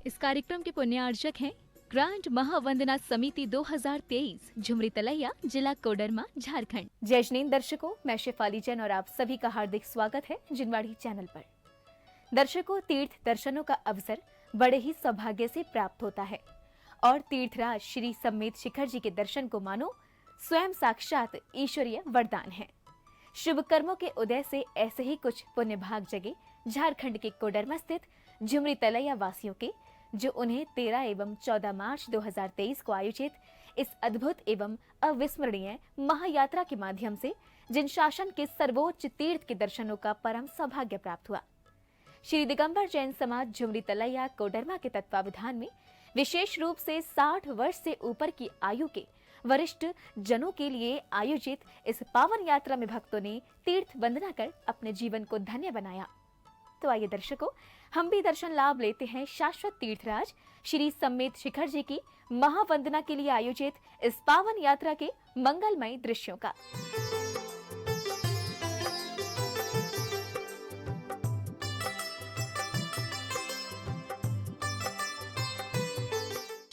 इस कार्यक्रम के पुण्यार्चक हैं ग्रांड महावंदना समिति 2023 झुमरी तलैया, जिला कोडरमा, झारखंड। जय जिनेंद्र दर्शकों, मैं शेफाली जैन और आप सभी का हार्दिक स्वागत है जिनवाड़ी चैनल पर। दर्शकों, तीर्थ दर्शनों का अवसर बड़े ही सौभाग्य से प्राप्त होता है और तीर्थराज श्री समेत शिखर जी के दर्शन को मानो स्वयं साक्षात ईश्वरीय वरदान है। शुभ कर्मों के उदय से ऐसे ही कुछ पुण्य भाग जगे झारखंड के कोडरमा स्थित झुमरी तलैया वासियों के, जो उन्हें 13 एवं 14 मार्च 2023 को आयोजित इस अद्भुत एवं अविस्मरणीय महायात्रा के माध्यम से जिन शासन के सर्वोच्च तीर्थ के दर्शनों का परम सौभाग्य प्राप्त हुआ। श्री दिगंबर जैन समाज झुमरी तलैया कोडरमा के तत्वावधान में विशेष रूप से 60 वर्ष से ऊपर की आयु के वरिष्ठ जनों के लिए आयोजित इस पावन यात्रा में भक्तों ने तीर्थ वंदना कर अपने जीवन को धन्य बनाया। तो आइए दर्शकों, हम भी दर्शन लाभ लेते हैं शाश्वत तीर्थराज श्री समेत शिखर जी की महावंदना के लिए आयोजित इस पावन यात्रा के मंगलमय दृश्यों का।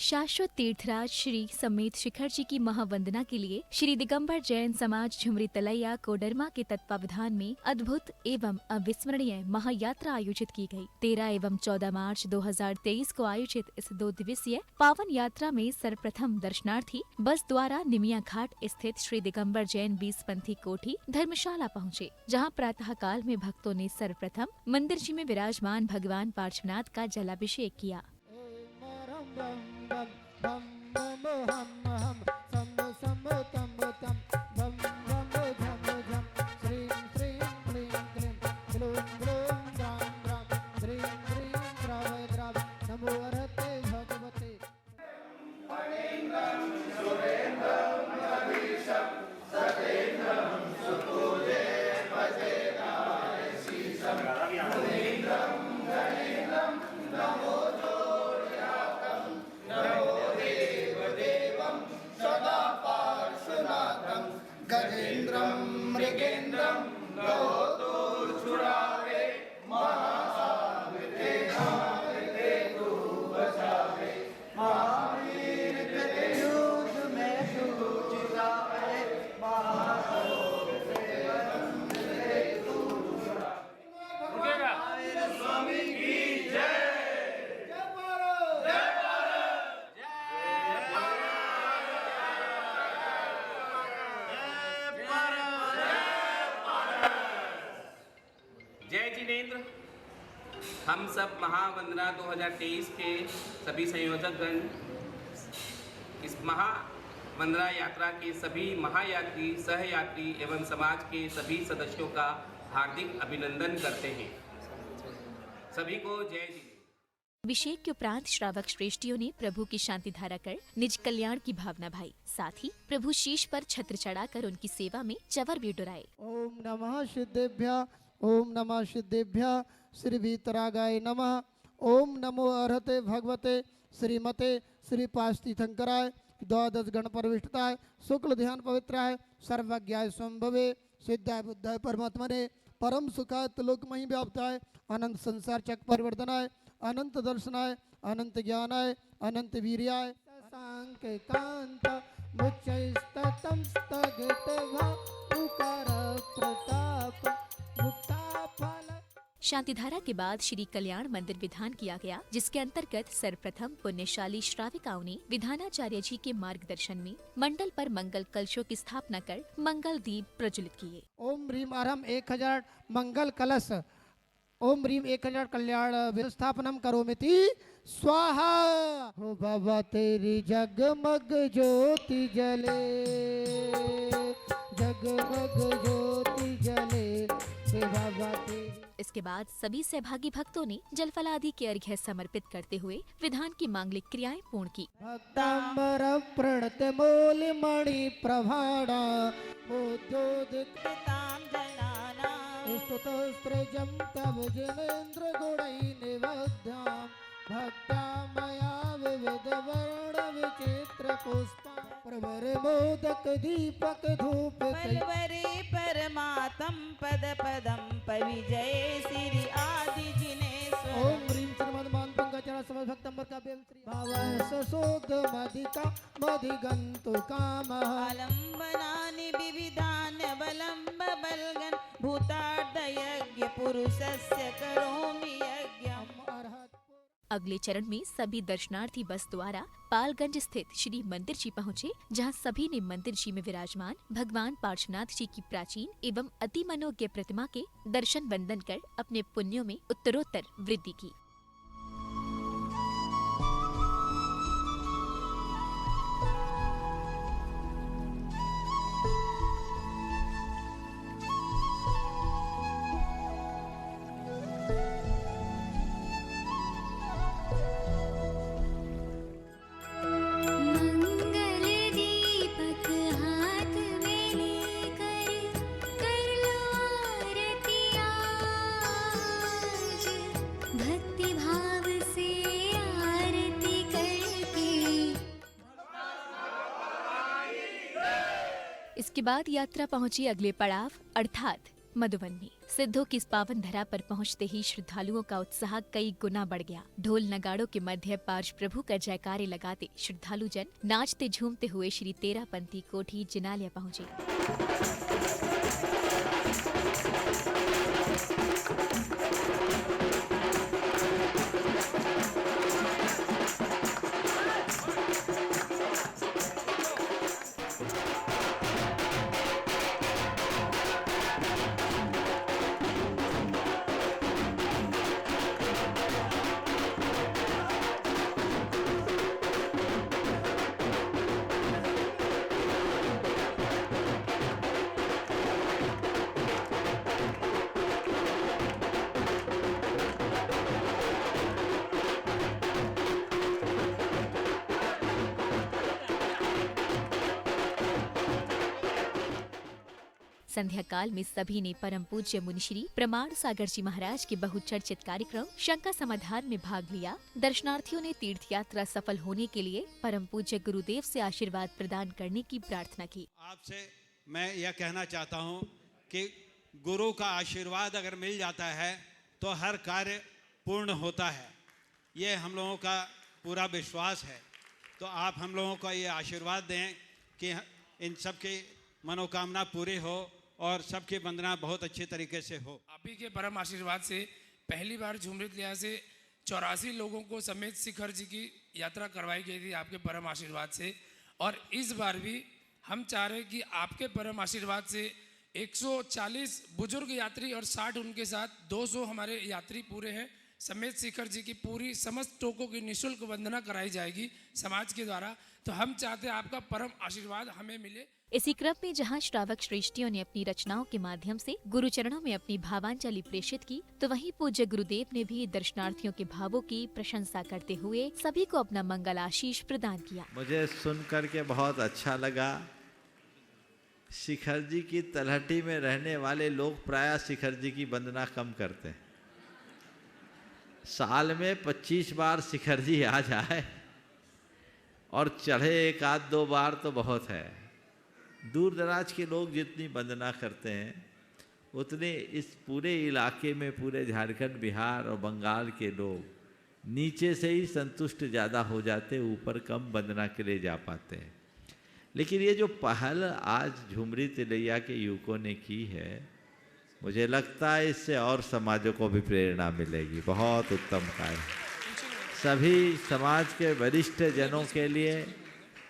शाश्वत तीर्थराज श्री समेत शिखर जी की महावंदना के लिए श्री दिगंबर जैन समाज झुमरी तलैया कोडरमा के तत्वावधान में अद्भुत एवं अविस्मरणीय महायात्रा आयोजित की गई। 13 एवं 14 मार्च 2023 को आयोजित इस 2 दिवसीय पावन यात्रा में सर्वप्रथम दर्शनार्थी बस द्वारा निमिया घाट स्थित श्री दिगंबर जैन 20 पंथी कोठी धर्मशाला पहुँचे, जहाँ प्रातः काल में भक्तों ने सर्वप्रथम मंदिर जी में विराजमान भगवान पार्श्वनाथ का जलाभिषेक किया। गजेंद्रम मृगेंद्रम छुड़ावे महासागरे नागरे तू बचावे महावीर तेरे युद्ध में तू जितावे महायोग से वंदे तू छुड़ावे। स्वामी की जय। जय जिनेंद्र। हम सब महावंदना 2023 के सभी संयोजकगण, इस महावंदना यात्रा के सभी महायात्री, सहयात्री एवं समाज के सभी सदस्यों का हार्दिक अभिनंदन करते हैं। सभी को जय जिनेंद्र। अभिषेक के उपरांत श्रावक श्रेष्ठियों ने प्रभु की शांति धारा कर निज कल्याण की भावना भाई। साथ ही प्रभु शीश पर छत्र चढ़ाकर उनकी सेवा में चवर भी डुराए। ओम नमः सिद्धेभ्य, ओम नमः सिद्धेभ्य, श्री वीतरागाय नमः। ओम नमो अर्हते भगवते श्रीमते श्री पास्तीथंकराय द्वादश गण परविष्टताय शुक्ल ध्यान पवित्राय सर्वज्ञाय संभवे सिद्धाय बुद्धाय परमात्मने परम सुखाय त्रिलोकमयी व्याप्ताय अनंत संसार चक परिवर्तनाय अनंत दर्शनाय अनंत ज्ञानाय अनंत वीर्याय सांक कांत मुच्चैस्ततं स्थगित उकार प्रताप शांतिधारा के बाद श्री कल्याण मंदिर विधान किया गया, जिसके अंतर्गत सर्वप्रथम पुण्यशाली श्राविकाओं ने विधानाचार्य जी के मार्गदर्शन में मंडल पर मंगल कलशों की स्थापना कर मंगल दीप प्रज्वलित किए। ओम ह्रीम आरम 1000 मंगल कलश, ओम ह्रीम 1000 कल्याण स्थापनम करोमिति स्वाहा। हो बाबा तेरी जगमग ज्योति जले, जगमग ज्योति जले बाबा तेरी। इसके बाद सभी सहभागी भक्तों ने जलफलादि के अर्घ्य समर्पित करते हुए विधान की मांगलिक क्रियाएं पूर्ण की। भक्तांबर प्रणत मूल मणि प्रभाड़ा स्तुतस्त्रजं तव जिनेन्द्र गुणै निवध्यां भक्त्या मया विविध वर्ण विचित्र पुष्पा प्रवर मोदक दीपक धूप पलवरे परमात्म पद पदम पविजय श्री आदि जिनेश्वर। ओम ह्रीं श्रीमद् मान पंकज द्वारा समस्त भक्तंबर का भाव शुद्ध मधिका मधिगंतु काम आलम्बनानि विविधान बलम्ब बलगन भूतार्धयज्ञ पुरुषस्य करोमि यज्ञम्। अगले चरण में सभी दर्शनार्थी बस द्वारा पालगंज स्थित श्री मंदिर जी पहुँचे, जहाँ सभी ने मंदिर जी में विराजमान भगवान पार्श्वनाथ जी की प्राचीन एवं अति मनोज्ञ प्रतिमा के दर्शन वंदन कर अपने पुण्यों में उत्तरोत्तर वृद्धि की। इसके बाद यात्रा पहुंची अगले पड़ाव अर्थात मधुबन में। सिद्धों की इस पावन धरा पर पहुंचते ही श्रद्धालुओं का उत्साह कई गुना बढ़ गया। ढोल नगाड़ों के मध्य पार्श प्रभु का जयकारे लगाते श्रद्धालु जन नाचते झूमते हुए श्री तेरापंथी कोठी जिनालया पहुंचे। संध्या काल में सभी ने परम पूज्य मुनिश्री प्रमाण सागर जी महाराज के बहुचर्चित कार्यक्रम शंका समाधान में भाग लिया। दर्शनार्थियों ने तीर्थ यात्रा सफल होने के लिए परम पूज्य गुरुदेव से आशीर्वाद प्रदान करने की प्रार्थना की। आपसे मैं यह कहना चाहता हूँ कि गुरु का आशीर्वाद अगर मिल जाता है तो हर कार्य पूर्ण होता है, ये हम लोगों का पूरा विश्वास है। तो आप हम लोगों को ये आशीर्वाद दें कि इन सब की मनोकामना पूरी हो और सबकी वंदना बहुत अच्छे तरीके से हो। आप ही के परम आशीर्वाद से पहली बार झुमरी तलैया से 84 लोगों को समेत शिखर जी की यात्रा करवाई गई थी आपके परम आशीर्वाद से। और इस बार भी हम चाह रहे हैं कि आपके परम आशीर्वाद से 140 बुजुर्ग यात्री और 60 उनके साथ 200 हमारे यात्री पूरे हैं समेत शिखर जी की पूरी समस्त टोकों की निःशुल्क वंदना कराई जाएगी समाज के द्वारा। तो हम चाहते हैं आपका परम आशीर्वाद हमें मिले। इसी क्रम में जहां श्रावक श्रेष्ठियों ने अपनी रचनाओं के माध्यम से गुरु चरणों में अपनी भावांजलि प्रेषित की, तो वहीं पूज्य गुरुदेव ने भी दर्शनार्थियों के भावों की प्रशंसा करते हुए सभी को अपना मंगल आशीष प्रदान किया। मुझे सुन करके बहुत अच्छा लगा। शिखर जी की तलहटी में रहने वाले लोग प्रायः शिखर जी की वंदना कम करते हैं। साल में 25 बार शिखर जी आ जाए और चढ़े 1-2 बार तो बहुत है। दूर दराज के लोग जितनी वंदना करते हैं उतने इस पूरे इलाके में, पूरे झारखंड, बिहार और बंगाल के लोग नीचे से ही संतुष्ट ज़्यादा हो जाते, ऊपर कम वंदना के लिए जा पाते हैं। लेकिन ये जो पहल आज झुमरी तिलैया के युवकों ने की है, मुझे लगता है इससे और समाजों को भी प्रेरणा मिलेगी। बहुत उत्तम कार्य। सभी समाज के वरिष्ठ जनों के लिए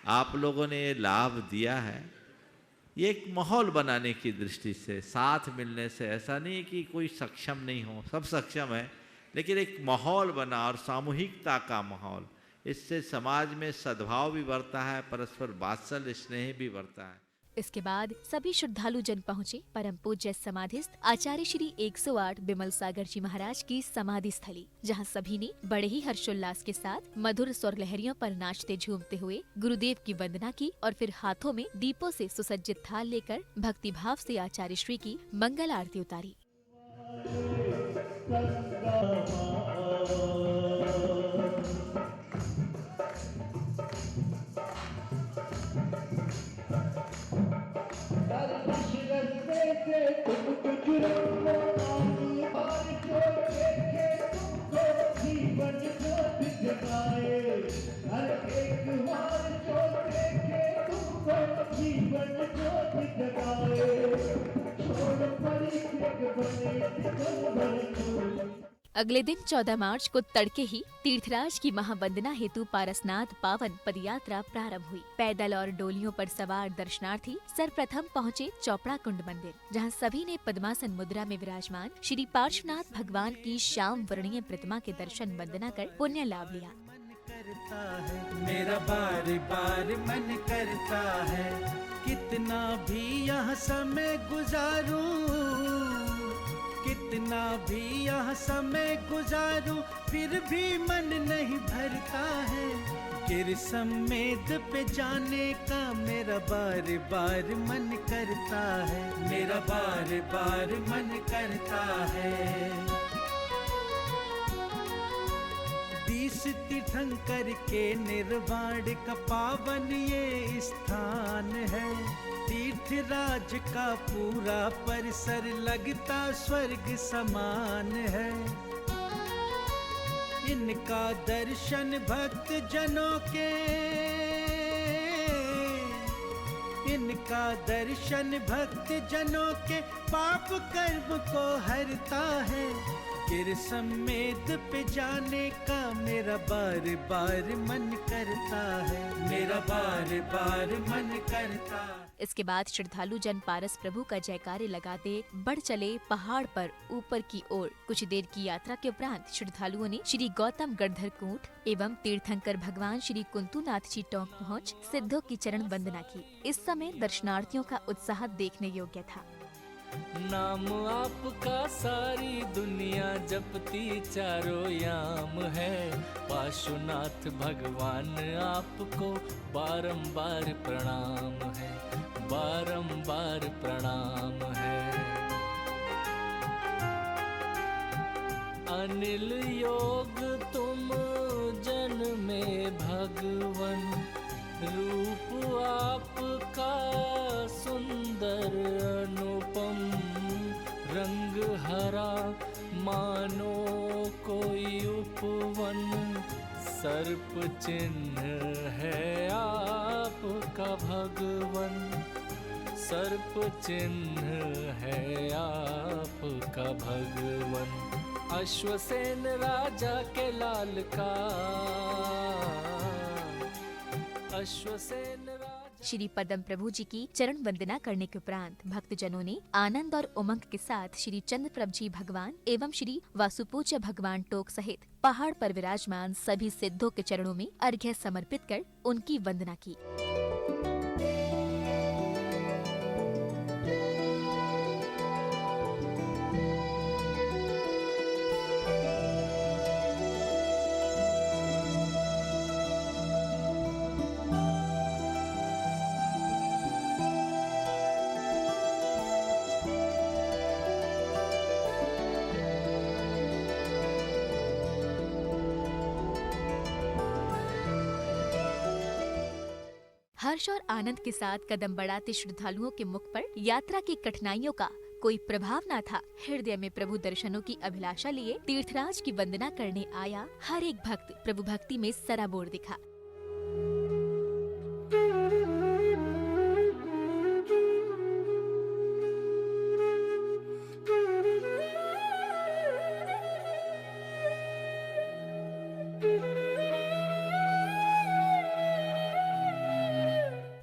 आप लोगों ने ये लाभ दिया है। ये एक माहौल बनाने की दृष्टि से, साथ मिलने से, ऐसा नहीं कि कोई सक्षम नहीं हो, सब सक्षम है, लेकिन एक माहौल बना और सामूहिकता का माहौल, इससे समाज में सद्भाव भी बढ़ता है, परस्पर वात्सल्य स्नेह भी बढ़ता है। इसके बाद सभी श्रद्धालु जन पहुँचे परम पूज्य समाधिस्थ आचार्य श्री 108 बिमल सागर जी महाराज की समाधि स्थली, जहाँ सभी ने बड़े ही हर्षोल्लास के साथ मधुर स्वर लहरियों पर नाचते झूमते हुए गुरुदेव की वंदना की और फिर हाथों में दीपों से सुसज्जित थाल लेकर भक्ति भाव से आचार्य श्री की मंगल आरती उतारी। अगले दिन 14 मार्च को तड़के ही तीर्थराज की महावंदना हेतु पारसनाथ पावन पदयात्रा प्रारंभ हुई। पैदल और डोलियों पर सवार दर्शनार्थी सर्वप्रथम पहुँचे चौपड़ा कुंड मंदिर, जहां सभी ने पद्मासन मुद्रा में विराजमान श्री पार्श्वनाथ भगवान की श्याम वर्णीय प्रतिमा के दर्शन वंदना कर पुण्य लाभ लिया। करता है मेरा बार बार मन करता है, कितना भी यहाँ समय गुजारूं, कितना भी यहाँ समय गुजारूं, फिर भी मन नहीं भरता है। गिर समेत पे जाने का मेरा बार बार मन करता है, मेरा बार बार मन करता है। 20 तीर्थंकर के निर्वाण का पावन ये स्थान है। तीर्थराज का पूरा परिसर लगता स्वर्ग समान है। इनका दर्शन भक्त जनों के, इनका दर्शन भक्त जनों के पाप कर्म को हरता है। गिर समेत पे जाने का मेरा बार बार मन करता है, मेरा बार बार मन करता है। इसके बाद श्रद्धालु जन पारस प्रभु का जयकारे लगाते बढ़ चले पहाड़ पर ऊपर की ओर। कुछ देर की यात्रा के उपरांत श्रद्धालुओं ने श्री गौतम गढ़धर कूट एवं तीर्थंकर भगवान श्री कुंतुनाथ जी टोंक पहुँच सिद्धों की चरण वंदना की। इस समय दर्शनार्थियों का उत्साह देखने योग्य था। नाम आपका सारी दुनिया जपती चारों याम है। पार्श्वनाथ भगवान आपको बारंबार प्रणाम है, बारंबार प्रणाम है। अनिल योग तुम जन में भगवन, रूप आपका सुंदर अनुपम, रंग हरा मानो कोई उपवन, सर्प चिन्ह है आपका भगवन, सर्प चिन्ह है आपका भगवन। अश्वसेन राजा के लाल का, अश्वसेन राजा। श्री पदम प्रभु जी की चरण वंदना करने के उपरांत भक्तजनों ने आनंद और उमंग के साथ श्री चंद्रप्रभ जी भगवान एवं श्री वासुपूज्य भगवान टोक सहित पहाड़ पर विराजमान सभी सिद्धों के चरणों में अर्घ्य समर्पित कर उनकी वंदना की। हर्ष और आनंद के साथ कदम बढ़ाते श्रद्धालुओं के मुख पर यात्रा की कठिनाइयों का कोई प्रभाव न था। हृदय में प्रभु दर्शनों की अभिलाषा लिए तीर्थराज की वंदना करने आया हर एक भक्त प्रभु भक्ति में सराबोर दिखा।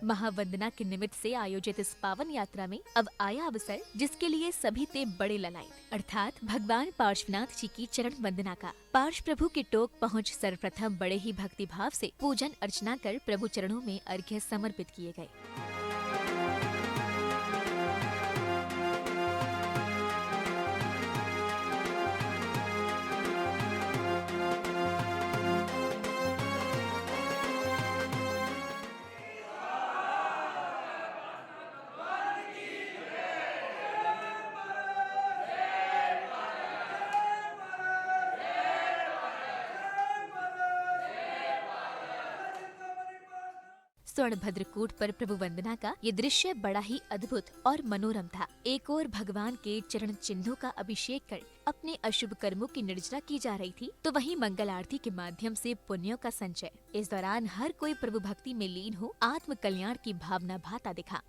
महावंदना के निमित्त से आयोजित इस पावन यात्रा में अब आया अवसर जिसके लिए सभी थे बड़े ललायत, अर्थात भगवान पार्श्वनाथ जी की चरण वंदना का। पार्श्व प्रभु के टोक पहुँच सर्वप्रथम बड़े ही भक्ति भाव से पूजन अर्चना कर प्रभु चरणों में अर्घ्य समर्पित किए गए। स्वर्ण भद्रकूट पर प्रभु वंदना का ये दृश्य बड़ा ही अद्भुत और मनोरम था। एक ओर भगवान के चरण चिन्हों का अभिषेक कर अपने अशुभ कर्मों की निर्जरा की जा रही थी, तो वहीं मंगल आरती के माध्यम से पुण्यों का संचय। इस दौरान हर कोई प्रभु भक्ति में लीन हो आत्म कल्याण की भावना भाता दिखा।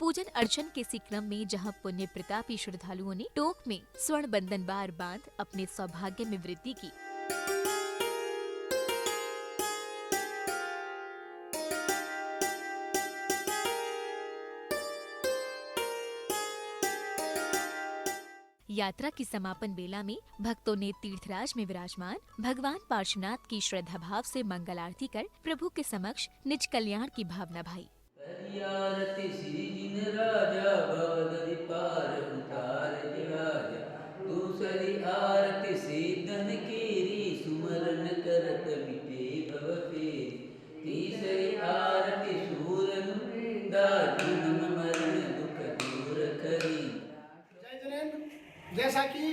पूजन अर्चन के इसी क्रम में जहां पुण्य प्रतापी श्रद्धालुओं ने टोक में स्वर्ण बंधन बार बांध अपने सौभाग्य में वृद्धि की। यात्रा की समापन बेला में भक्तों ने तीर्थराज में विराजमान भगवान पार्श्वनाथ की श्रद्धा भाव से मंगल आरती कर प्रभु के समक्ष निज कल्याण की भावना भाई। आरती श्री जिन राजा भवदरि पार उतार राजा, दूसरी आरती से धन केरी सुमरन करत मिटे भव फेरी, तीसरी आरती सूरन दारुण मरण दुख दूर करी। जैसा कि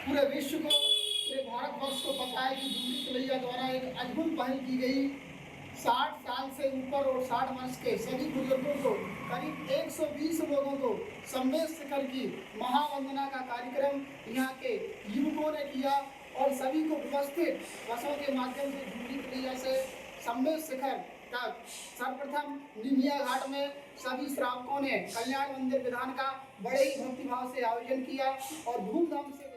पूरे विश्व को, पूरे भारतवर्ष को पता है कि झुमरी तलैया द्वारा एक अद्भुत पहल की गई। 60 साल से ऊपर और 60 वर्ष के सभी बुजुर्गों को, करीब 120 लोगों को सम्मेद शिखर की महावंदना का कार्यक्रम यहाँ के युवकों ने किया और सभी को व्यवस्थित बसों के माध्यम से झुमरी तलैया से सम्मेद शिखर तक सर्वप्रथम निमिया घाट में सभी श्रावकों ने कल्याण मंदिर विधान का बड़े ही भक्तिभाव से आयोजन किया और धूमधाम से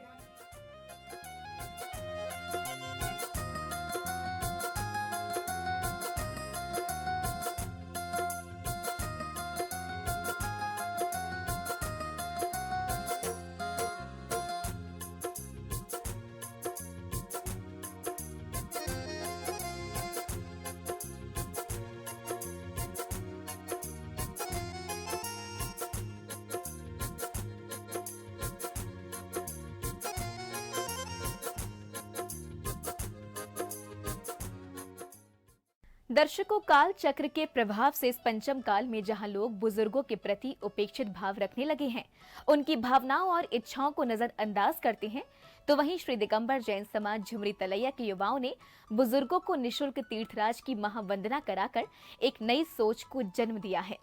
दर्शकों, काल चक्र के प्रभाव से इस पंचम काल में जहां लोग बुजुर्गों के प्रति उपेक्षित भाव रखने लगे हैं, उनकी भावनाओं और इच्छाओं को नजरअंदाज करते हैं, तो वहीं श्री दिगंबर जैन समाज झुमरी तलैया के युवाओं ने बुजुर्गों को निःशुल्क तीर्थराज की महावंदना कराकर एक नई सोच को जन्म दिया है।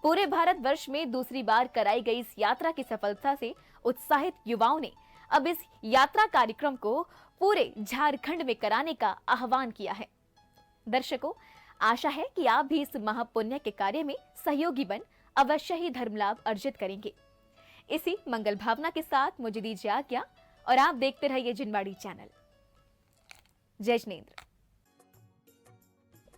पूरे भारत वर्ष में दूसरी बार कराई गई इस यात्रा की सफलता से उत्साहित युवाओं ने अब इस यात्रा कार्यक्रम को पूरे झारखंड में कराने का आह्वान किया है। दर्शकों, आशा है कि आप भी इस महापुण्य के कार्य में सहयोगी बन अवश्य ही धर्म लाभ अर्जित करेंगे। इसी मंगल भावना के साथ मुझे दीजिए आज्ञा और आप देखते रहिए जिनवाड़ी चैनल। जय जिनेंद्र।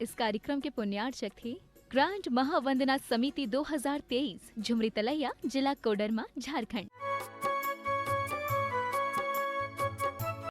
इस कार्यक्रम के पुण्यार्चक थे ग्रांड महावंदना समिति 2023 झुमरी तलैया, जिला कोडरमा, झारखंड।